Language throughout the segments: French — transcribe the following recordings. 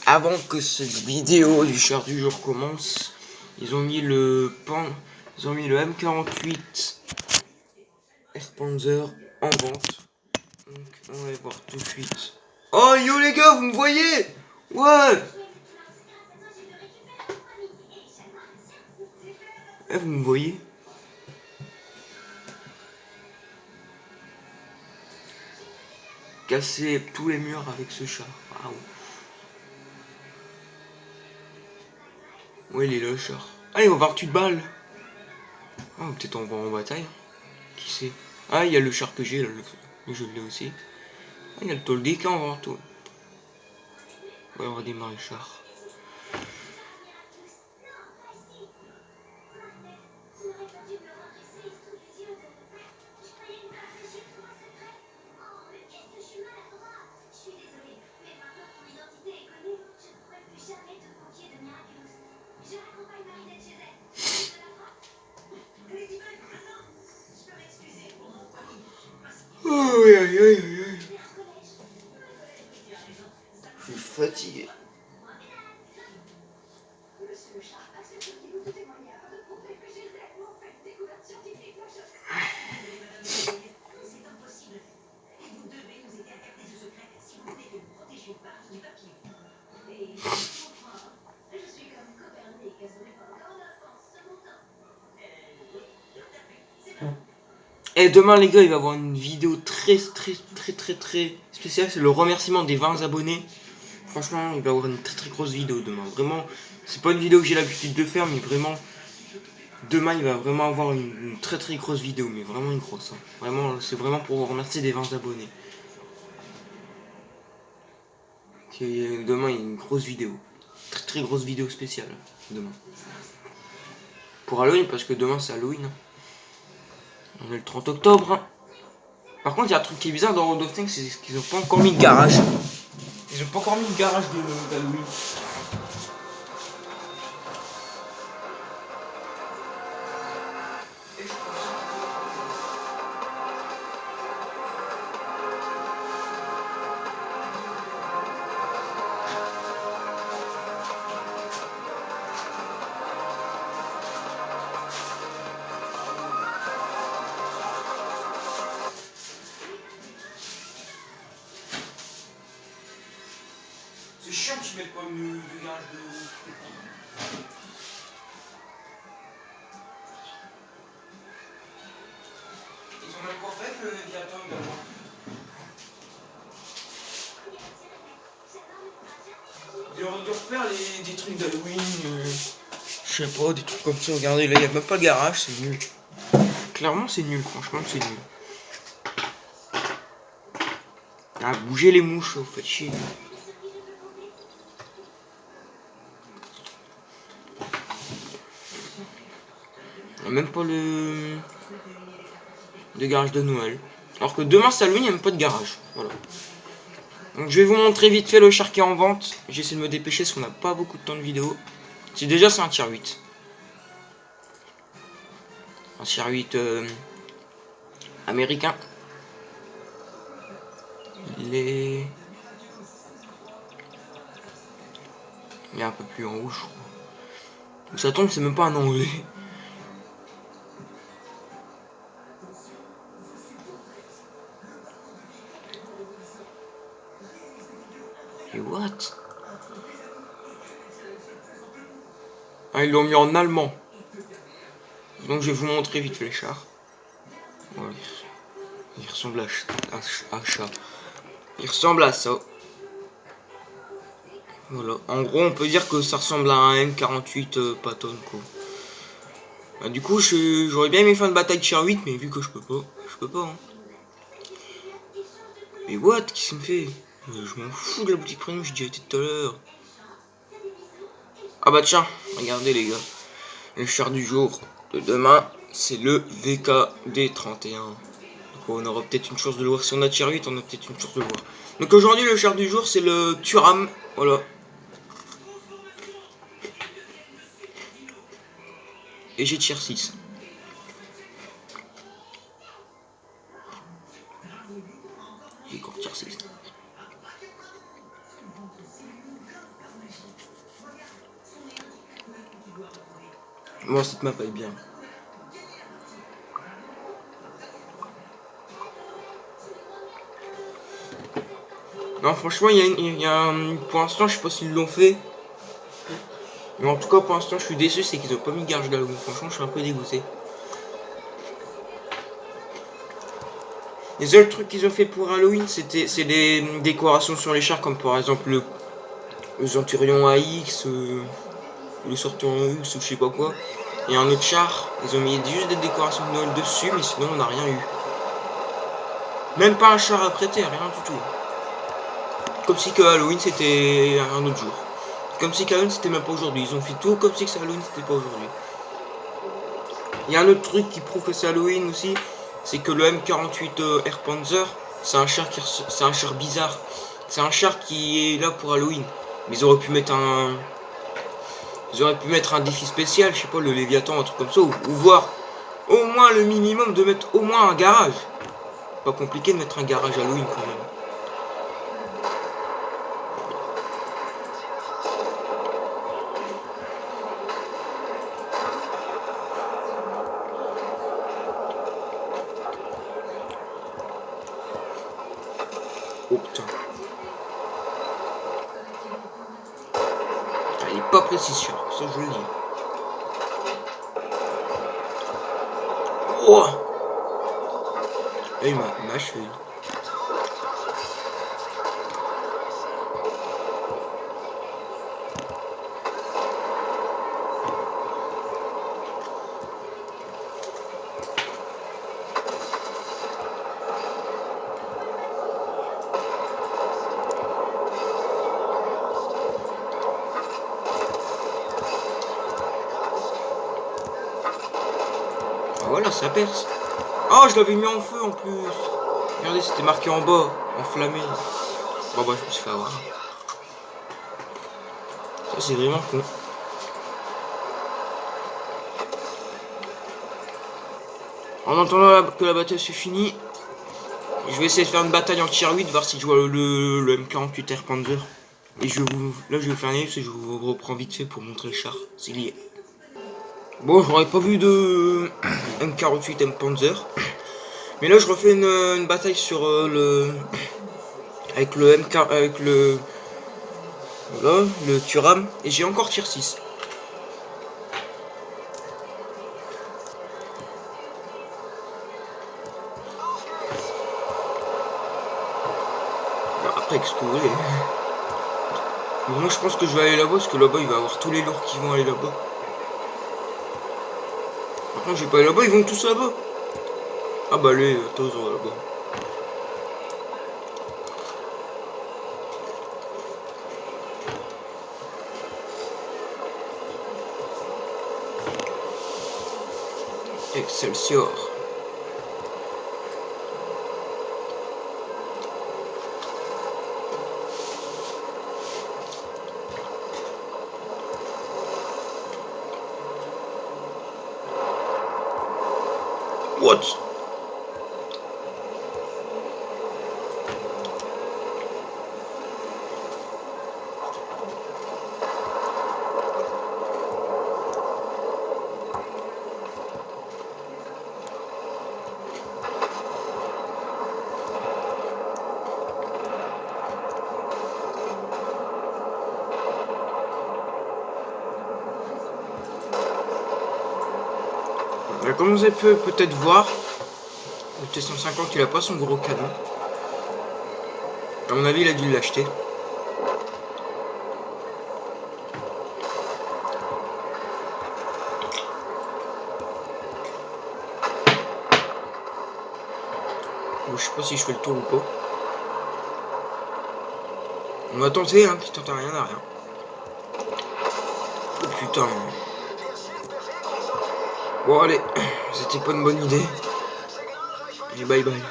avant que cette vidéo du char du jour commence, ils ont mis le M48 Air Panzer en vente. Donc on va voir tout de suite. Oh yo les gars, vous me voyez? Ouais. Eh, vous me voyez? Casser tous les murs avec ce char. Waouh. Ouais, il est là le char. Allez, on va voir tu de balles. Oh, peut-être on va en bataille. Qui sait? Ah, il y a le char que j'ai là, je l'ai aussi. Ah, il y a le Toldic, on va voir tout. Ouais, on va démarrer le char. Oh, aïe, aïe, aïe, aïe. Je suis fatigué. Et demain les gars, il va y avoir une vidéo très spéciale. C'est le remerciement des 20 abonnés. Franchement, il va y avoir une très grosse vidéo demain. Vraiment, c'est pas une vidéo que j'ai l'habitude de faire, mais vraiment, demain il va vraiment avoir une très grosse vidéo, mais vraiment une grosse. Hein. Vraiment, c'est vraiment pour vous remercier des 20 abonnés. Demain, il y a une grosse vidéo. Très grosse vidéo spéciale. Demain. Pour Halloween, parce que demain c'est Halloween. Hein. On est le 30 octobre. Hein. Par contre, il y a un truc qui est bizarre dans World of Tanks, c'est qu'ils ont pas encore mis de garage. Ils ont pas encore mis de garage d'Halloween. C'est chiant qu'ils mettent pas de garage de... Ils ont même pas fait le navigateur d'avant. Ils auraient dû refaire des trucs d'Halloween, je sais pas, des trucs comme ça. Regardez, là, il n'y a même pas de garage, c'est nul. Clairement, c'est nul, franchement, c'est nul. Ah, bougez les mouches, vous faites chier. Il n'y a même pas de garage de Noël. Alors que demain, c'est Halloween, il n'y a même pas de garage. Voilà. Donc je vais vous montrer vite fait le char qui est en vente. J'essaie de me dépêcher parce qu'on n'a pas beaucoup de temps de vidéo. C'est déjà c'est un tier 8. Un tier 8 américain. Il est un peu plus en haut, je crois. Donc ça tombe, c'est même pas un anglais. Et what? Ah, ils l'ont mis en allemand. Donc je vais vous montrer vite fait les chars. Voilà. Il ressemble à chat. Il ressemble à ça. Voilà. En gros, on peut dire que ça ressemble à un M48 Patton, quoi. Bah, du coup, j'aurais bien aimé faire une bataille de tier 8, mais vu que je peux pas, hein. Mais what? Qu'est-ce qu'il me fait? Je m'en fous de la boutique premium, j'ai déjà été tout à l'heure. Ah bah tiens, regardez les gars. Le char du jour de demain, c'est le VKD31. Donc on aura peut-être une chance de le voir. Si on a tier 8, on a peut-être une chance de le voir. Donc aujourd'hui, le char du jour, c'est le Turam. Voilà. Et j'ai tier 6. J'ai encore tier 6. Bon, cette map est bien. Non, franchement, pour l'instant, je sais pas s'ils l'ont fait. Mais en tout cas, pour l'instant, je suis déçu, c'est qu'ils ont pas mis Garage d'Halloween. Franchement, je suis un peu dégoûté. Les seuls trucs qu'ils ont fait pour Halloween, c'est des décorations sur les chars, comme par exemple le Centurion AX, le Centurion X ou je sais pas quoi. Et un autre char, ils ont mis juste des décorations de Noël dessus, mais sinon on n'a rien eu. Même pas un char à prêter, rien du tout. Comme si que Halloween c'était un autre jour. Comme si qu'Halloween c'était même pas aujourd'hui. Ils ont fait tout comme si que Halloween c'était pas aujourd'hui. Il y a un autre truc qui prouve que c'est Halloween aussi, c'est que le M48 Air Panzer, c'est un char bizarre. C'est un char qui est là pour Halloween. Mais ils auraient pu mettre un défi spécial, je sais pas, le Léviathan, un truc comme ça, ou voir au moins le minimum de mettre au moins un garage. Pas compliqué de mettre un garage Halloween quand même. Oh putain. Il est pas précis, ça je le dis. Oh, il m'a achevé. Voilà, ça perce. Oh, je l'avais mis en feu en plus. Regardez, c'était marqué en bas, enflammé. Bon bah, je me suis fait avoir. Ça, c'est vraiment con. En entendant que la bataille se finit, je vais essayer de faire une bataille en tier 8, voir si je vois le M48 Air Panzer. Et là, je vais faire un parce que je vous reprends vite fait pour montrer le char, s'il y est. Bon, j'aurais pas vu de M48 M Panzer. Mais là, je refais une bataille sur avec le MK, avec le Turam, et j'ai encore tier 6. Après, qu'est-ce que vous voulez? Mais moi, je pense que je vais aller là-bas, parce que là-bas, il va y avoir tous les lourds qui vont aller là-bas. Par contre, je vais pas aller là-bas, ils vont tous là-bas. Ah bah allez, attends, là-bas. Excelsior. What? Comme vous avez peut-être voir, le T150 il a pas son gros canon. À mon avis il a dû l'acheter. Bon, je sais pas si je fais le tour ou pas. On va tenter, hein, qui tente rien à rien. Oh putain. Bon allez, c'était pas une bonne idée. Et bye bye.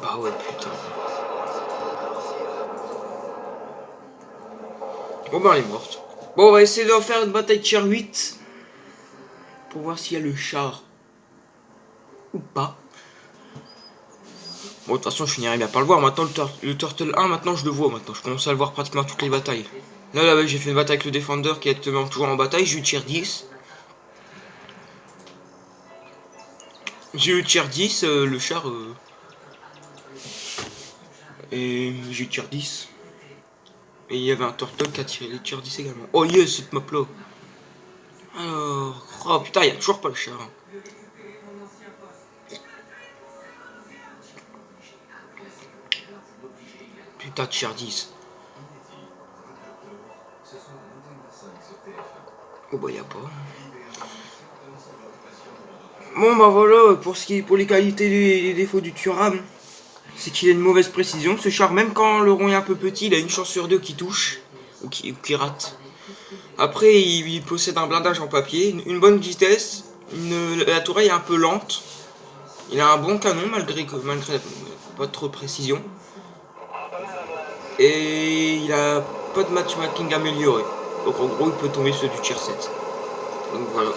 Bah ouais putain. Bon bah elle est morte. Bon on va essayer de faire une bataille tier 8. Pour voir s'il y a le char. Ou pas. Bon de toute façon je finirai bien par le voir. Maintenant le Turtle 1 maintenant je le vois maintenant. Je commence à le voir pratiquement toutes les batailles. Là, j'ai fait une bataille avec le Defender qui est toujours en bataille. J'ai eu tier 10. J'ai eu tier 10, le char. Et j'ai eu tier 10. Et il y avait un Turtle qui a tiré les tier 10 également. Oh yes, cette map là. Alors. Oh putain, il n'y a toujours pas le char. Putain, tier 10. Oh bah y'a pas. Bon bah voilà, pour les qualités et les défauts du Thuram, c'est qu'il a une mauvaise précision. Ce char, même quand le rond est un peu petit, il a une chance sur deux qui touche ou qui rate. Après, il possède un blindage en papier, une bonne vitesse, la tourelle est un peu lente. Il a un bon canon malgré pas trop de précision. Et il a pas de matchmaking amélioré. Donc en gros, il peut tomber sur du tier 7. Donc voilà.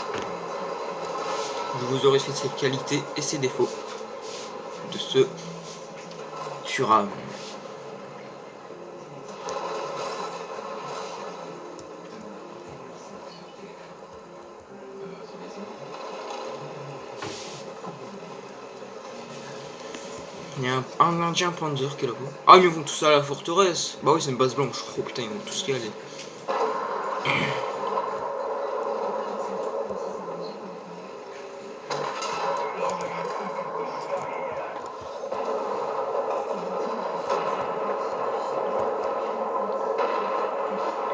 Je vous aurais fait ses qualités et ses défauts de ce Thuram. Il y a un indien Panzer qui est là-bas. Ah, mais ils vont tous à la forteresse. Bah oui, c'est une base blanche. Oh putain, ils vont tous y aller.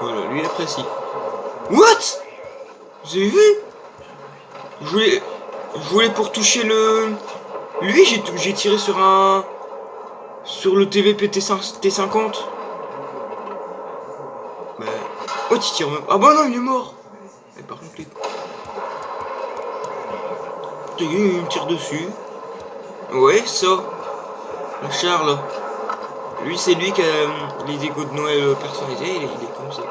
Voilà, lui il est précis. What? Vous avez vu? Je voulais pour toucher le... Lui, j'ai tiré sur un... Sur le TVP T50. Bah... Oh, tu tires même... Ah bah non, il est mort. Mais par contre, il me tire dessus. Ouais, ça. Le char, là. Lui, c'est lui qui a les égos de Noël personnalisés. Il est comme ça.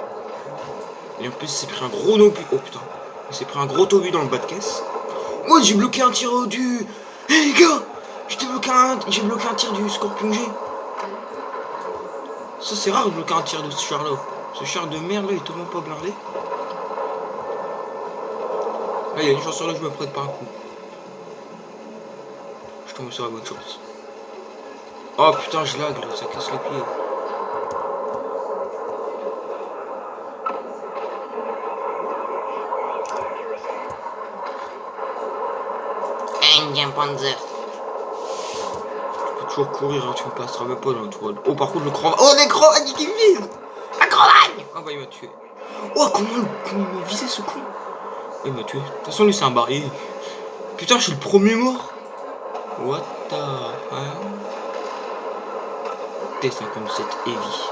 Et en plus, il s'est pris un gros obus. Oh putain. Il s'est pris un gros obus dans le bas de caisse. Oh, j'ai bloqué un tir du... Hé hey, les gars, j'ai bloqué un tir du Scorpion G. Ça c'est rare de bloquer un tir de ce char là. Ce char de merde là il est tellement pas blindé. Là il y a une chance sur là je me prête pas un coup. Je tombe sur la bonne chance. Oh putain je lag là, ça casse les pieds. Indien Panzer. Toujours courir, hein, tu me passeras même pas dans le tour. Oh, par contre, le Cravagne. Oh, les Cravagnes qui me visent. Un Cravagne. Ah, bah, il m'a tué. Oh, comment il m'a visé ce con? Il m'a tué. De toute façon, lui, c'est un barrier. Putain, je suis le premier mort. What the hell? T57 Heavy.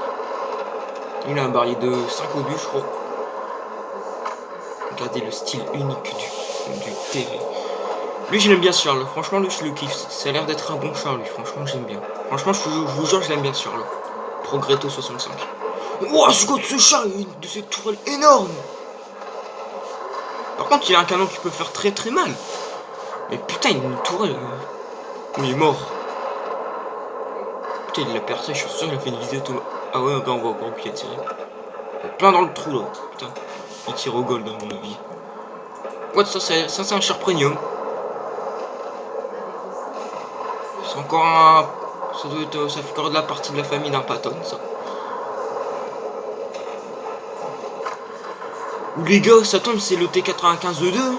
Il a un barrier de 5 obus, je crois. Regardez le style unique du TV. Lui, je l'aime bien ce char là. Franchement, lui, je le kiffe. Ça a l'air d'être un bon char, lui. Franchement, j'aime bien. Franchement, je vous jure, je l'aime bien ce char là. Progretto 65. Ouah, je goûte ce char, il a de cette tourelle énorme. Par contre, il a un canon qui peut faire très très mal. Mais putain, il a une tourelle. Il est mort. Putain, il l'a percé, je suis sûr qu'il a fait une visée automatique. Ah ouais, on va encore plus tirer. Plein dans le trou là. Putain, il tire au gold dans mon avis. What, ça c'est un char premium. C'est encore un... Ça doit être... Ça fait encore de la partie de la famille d'un Patton, ça. Ou les gars, ça tombe, c'est le T95E2.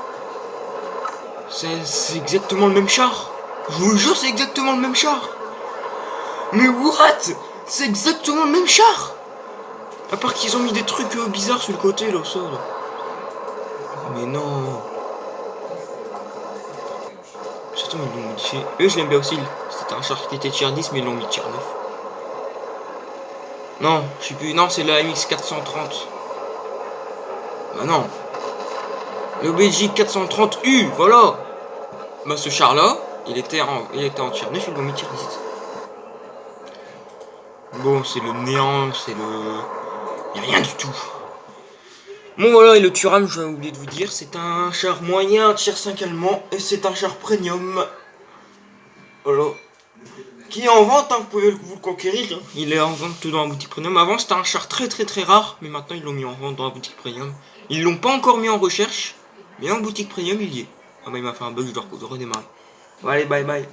C'est exactement le même char. Je vous jure, c'est exactement le même char. Mais what? C'est exactement le même char. À part qu'ils ont mis des trucs bizarres sur le côté, là, ça, là. Mais non. Surtout, ils l'ont modifié. Eux, je l'aime bien aussi. C'était un char qui était tier 10, mais ils l'ont mis tier 9. Non, je sais plus. Non, c'est la MX430. Bah non. Le BJ 430U, voilà. Bah ce char là, il était en tier 9, ils l'ont mis tier 10. Bon, c'est le néant, c'est le... Il n'y a rien du tout. Bon voilà, et le Thuram, je vais oublier de vous dire, c'est un char moyen tier 5 allemand, et c'est un char premium. Voilà. qui est en vente, hein, vous pouvez vous le conquérir. Hein. Il est en vente tout dans la boutique premium. Avant c'était un char très très très rare, mais maintenant ils l'ont mis en vente dans la boutique premium. Ils l'ont pas encore mis en recherche, mais en boutique premium il y est. Ah bah il m'a fait un bug, je dois redémarrer. Bon, allez, bye bye.